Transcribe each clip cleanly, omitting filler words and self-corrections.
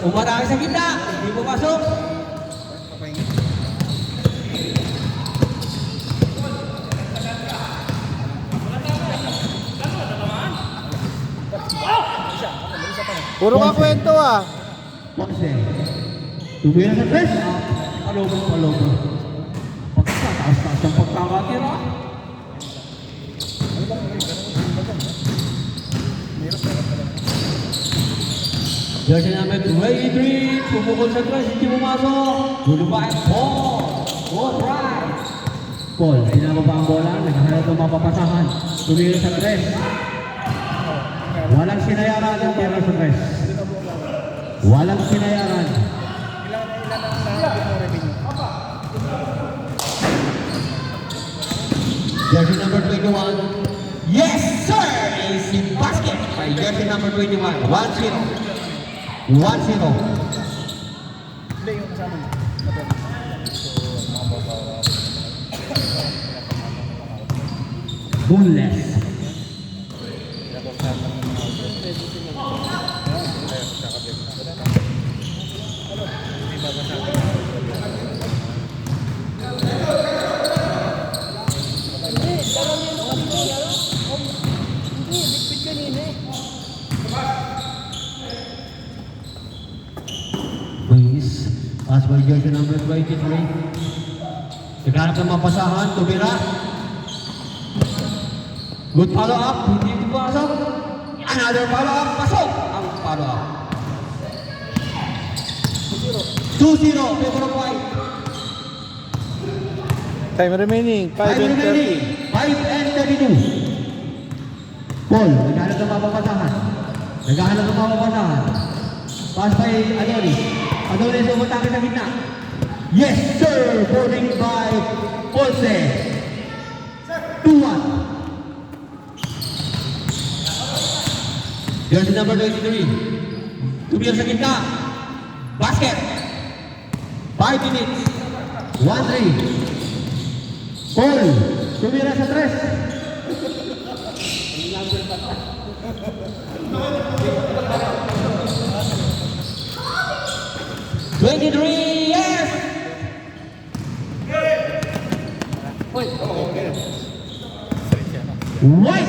Umarami sa gitna. Hindi pumasok. Puro ka kwento ah. Ponce. Tumira sa tres. Palobo. Pagkataas-taas ang pagkakatira. Jersey number 23, pumukol sa tres, hindi pumasok. Dulubay, Paul. All right. Paul, pinababa ang bola, naghahanap ng mapapasahan. Tumira sa tres. Walang sinayaran ang tira sa tres. Walang sinayaran. Jersey number 21. Yes, sir! AC basket by jersey number 21. 1-0. 1-0. Bunles. Pass by jersey number 23. Naghanap ng mapasahan, tumira. Good follow up, hindi pumasok. Another follow up, pasok ang follow up. 2-0, favor of white. Time remaining, 5 and 30. 5 and 32. Paul, naghanap ng mapapasahan. Naghanap ng mapapasahan. Pass by Adonis. Adonis umatake sa gitna. Yes, sir! Boarding by Ponce. 2-1. Jersey number 23. Tumira sa gitna. Basket. 5 minutes. 1-3. Paul, tumira sa tres. 23, yes! White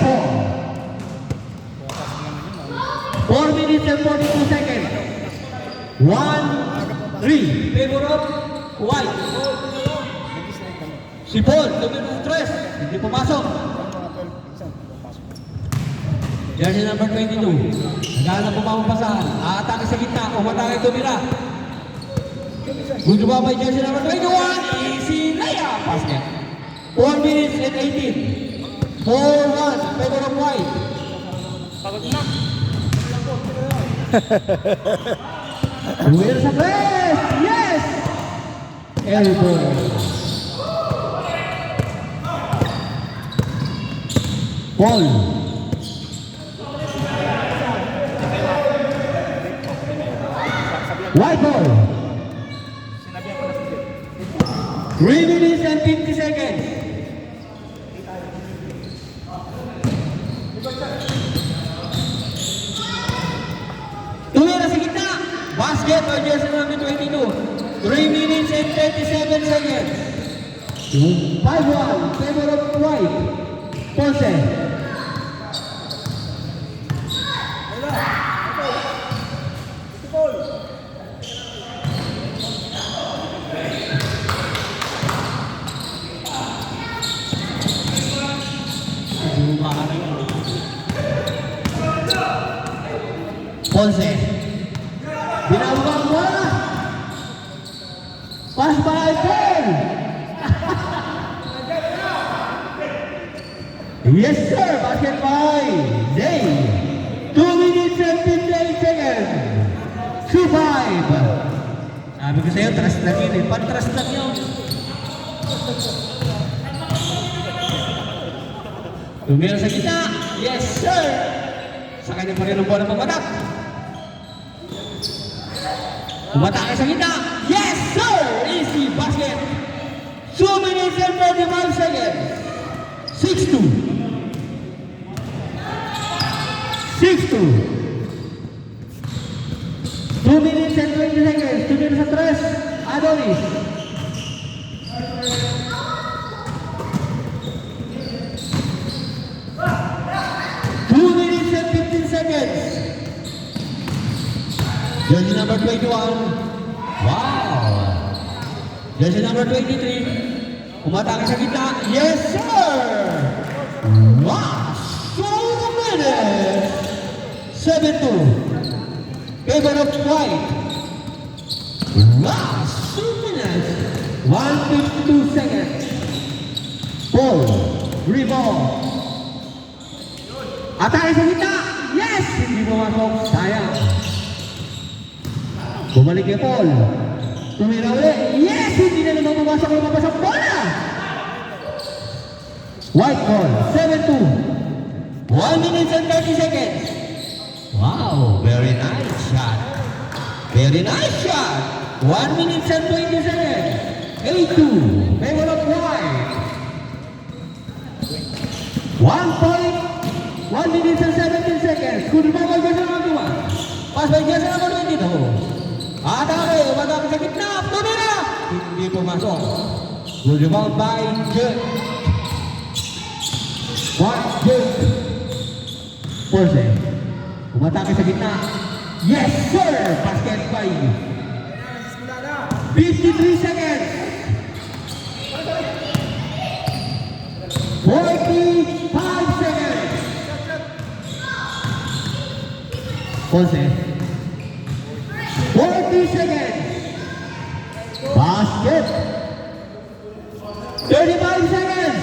ball. 4 minutes and 42 seconds. 1-3. Favor of white. Si Paul, tumira sa tres. Hindi pumasok. Jersey number 22. Naghahanap po mapapasahan. Aatake sa gitna. Umatake tumira. Good job by jersey number 21. Easy layup. Basket. 4 minutes and 18. 4-1. Favor of white. Pagod na. Tumira sa tres. Yes! Elbow. Paul. White ball. 3 minutes and 50 seconds. Tumira sa gitna. Basket by jersey number 22. 3 minutes and 37 seconds. 5-1. Favor of white. Ponce. Ponce. Binababa ang bola. Pass by Paul. Yes sir, basket by Zay. 2 minutes and 58 seconds. 2-5. Sabi ko sa'yo, trust lang yun eh. Pan-trust lang yun. Tumira sa gitna. Yes sir. Sa kanya pa rin ang bola pamatak. Umatake sa gitna. Yes sir. Easy basket. 2 minutes and 35 seconds. 6-2. 6-2. 2 minutes and 20 seconds. Tumira sa 3. Adonis. Two minutes and 15 seconds. Jersey number 21. Wow. Jersey number 23. Umatake sa gitna. Yes, sir! Last 2 minutes. 7-2. Favor of white. Last 2 minutes. 152 seconds. Ball. Rebound. Atake sa gitna. Yes! Hindi pumasok. Sayang. Bumalik kay Paul. Tumira ulit. Yes! Hindi na naman pumasok yung mapasok. Bola! White ball. 7-2. 1 minute and 30 seconds. Wow! Very nice shot. Very nice shot. 1 minute and 20 seconds. 8-2. Favor of white. 1 point. 1 minute and 17 seconds. Good ball by Jersey number 1. Pass by Jersey number 22. Atake, umatake sa gitna. Tumira! Hindi pumasok. Good rebound by Jersey. Force. Umatake sa gitna. Yes, sir! Basket by 53 seconds. 45 seconds. Force. 40 seconds. Basket. 35 seconds.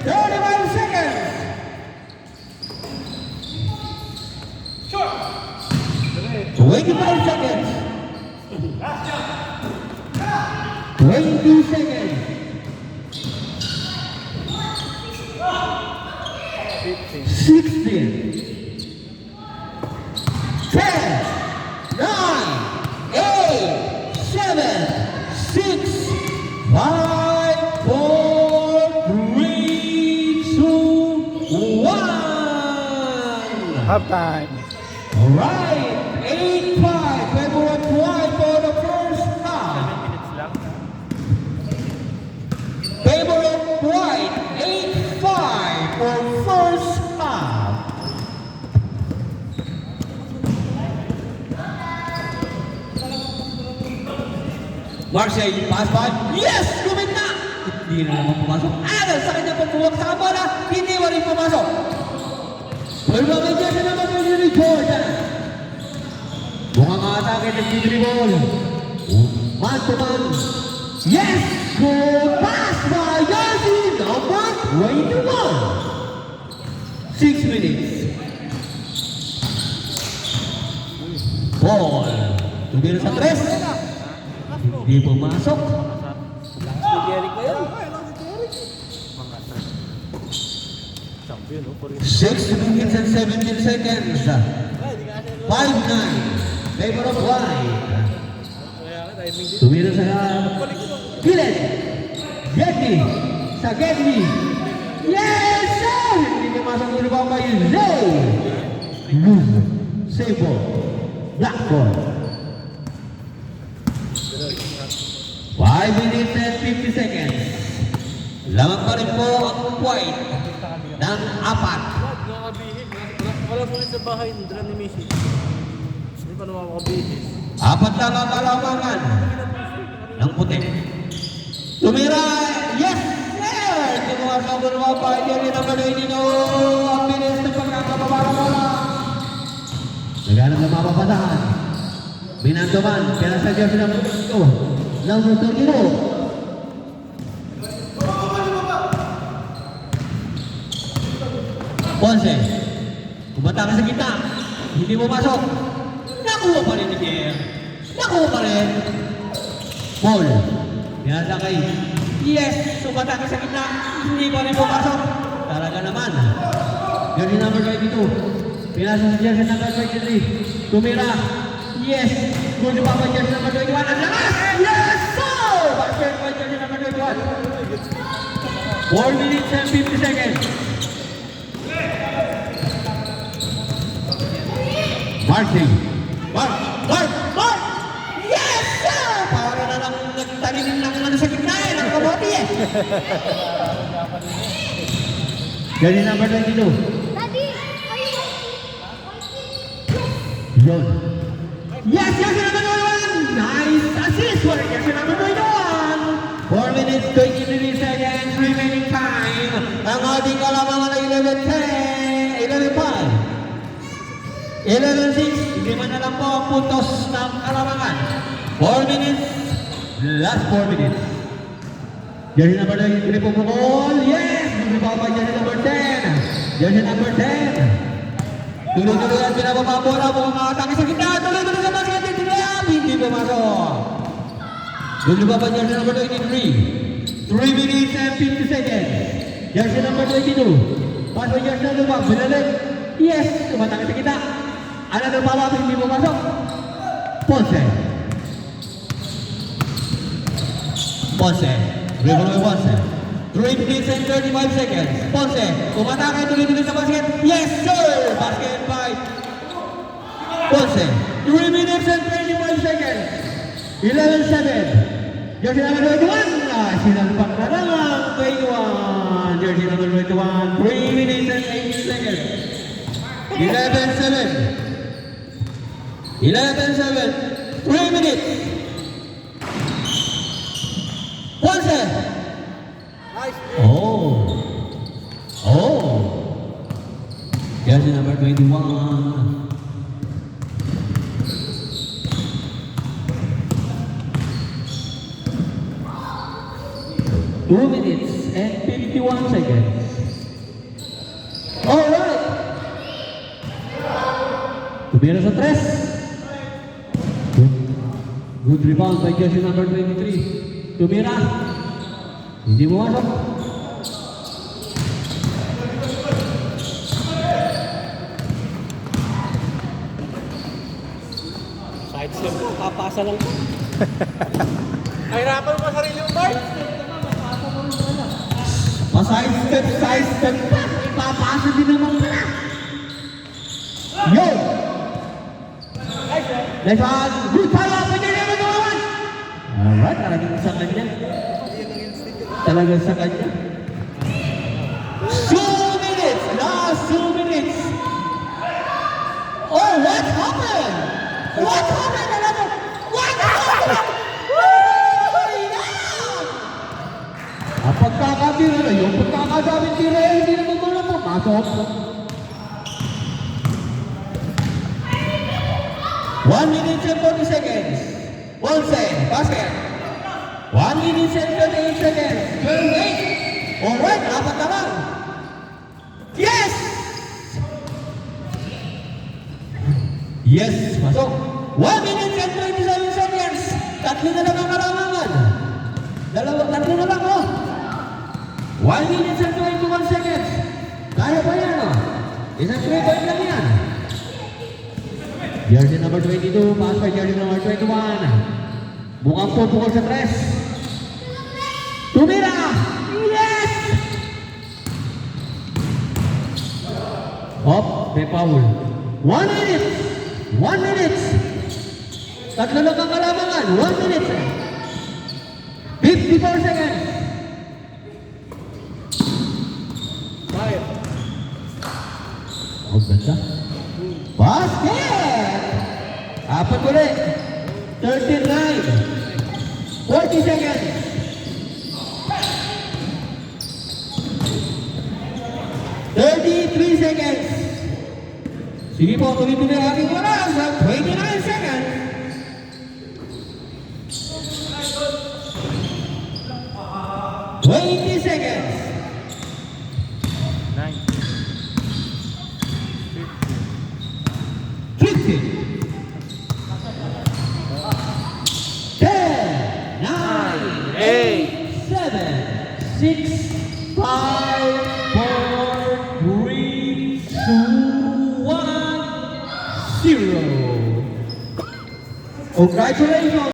35 seconds. 25 seconds. 20 seconds. 16. 10. 9. 8. 7. 6. 5. 4. 3. 2. 1. Half time. Alright, 8-5, favor of white for the first half. 7 minutes lang. Favor of white, 8-5 for first half. Marseille, pass by. Yes! Kumit na! Hindi na naman pumasok. Agad sa kanya pagbuwag sa bola, hindi mo rin pumasok. Pagbaban niya sa naman ni Jordan. Mukhang atake ng dribble. Man to man. Yes! Good pass by Jersey number 21. 6 minutes. Ball. Tumira sa 3. Hindi pumasok. Derek ba yan? Champion, no? 6 minutes and 17 seconds. 5-9. Favor of white. Tumira sa Gillet. Getty. Sa Getty. Yes, sir! Hindi pumasok yung rebound by Zay. Move. Save ball. Black ball. 5 minutes and 50 seconds. Lamang pa rin po ang white ng 4. Wala po ulit sa bahay ng drum ni Messi. Hindi pa naman makabihis. 4 lang ang kalamangan ng puti. Tumira! Yes, sir! Kinuha sa buruwa pa. Hindi rin ang gano'y nino. Ang bilis ng pagkakababara bola. Naghanap ng mapapatahan. Binandoman. Kaya sa jersey ng ito. Number 32. Ponce. Kumatake sa gitna. Hindi pumasok. Nakuha pa rin ni Pierre. Nakuha pa rin. Paul. Pinasa kay. Yes! Kumatake sa gitna. Hindi pa rin pumasok. Talaga naman. Jersey number 22. Pinasa sa jersey number 23. Tumira. Yes! Good pa pa jersey number 21. Ang lakas! Yes! So! Basket pa jersey number 21. 4 minutes and 50 seconds. Mark! Jersey number 22. Daddy, are you watching? Yon. Yes, jersey number 21. Nice assist for jersey number 21. 4 minutes, 23 seconds remaining time. Ang ating kalamangan ay 11-5. 11-6. Lima na lang po ang puntos ng kalamangan. 4 minutes. Last 4 minutes. Jersey number 23 pumukol. Yes! Bumibaba jersey number 10. Jersey number 10. Tuloy-tuloy ang pinababa bola. Mukhang makatake sa gitna. Tuloy-tuloy sa basket. Hindi pumasok. Bumibaba jersey number 23. 3 minutes and 50 seconds. Jersey number 22. Pass by jersey number 1. Binalik. Yes! Tumatake sa gitna. Another follow-up. Hindi pumasok. Ponce. Ponce. River Ponce. 3 minutes and 35 seconds. Ponce. Tumatake tuloy-tuloy sa basket. Yes, sir! Basket by Ponce. 3 minutes and 25 seconds. 11-7. Jersey number 21. Sinalpak na lang ang 21. Jersey number 21. 3 minutes and 8 seconds. 11-7. 11-7. 3 minutes. Ponce. Nice. Oh. Jersey number 21. Two minutes and 51 seconds. All right. Tumira sa tres. Good rebound by jersey number 23. Tumira. Hindi mo masok. Side step ko, papasa lang ko. Nahirapan mo sarili mo, Mark. Side step pa. Ipapasa din naman pala. Yo! Nice one. Good follow-up with your number 21. Alright, talagang sa kanya. Talagang sa kanya. 2 minutes. Last 2 minutes. Oh, what happened? What happened? What happened? Ang pagkakatira na yung pagkakasabing tira eh, hindi naman wala po. Pasok. 1 minute and 40 seconds. Ponce, basket. 1 minute and 38 seconds. 28. Alright, apat na lang. Yes! Yes, masok. 1 minute and 27 seconds. Tatlo na lang ang kalamangan. Tatlo na lang, oh. 1 minute and 21 seconds. Kaya pa yan, oh. Isang 3 point lang yan. Jersey number 22, pass by jersey number 21. Mukhang pupukol sa tres. Tumira! Yes! Hop, may foul. 1 minute! 1 minute! Tatlo lang ang kalamangan. 1 minute! 54 seconds! Five. Oh, ganda. Basket! Apat ulit. 39. 40 seconds. 33 seconds. Sige po, tuloy-tuloy ang aking oras sa 29 seconds. Seconds. 50. 10, 9, 8, 7, 6, 5, 4, 3, 2, 1, 0. Congratulations.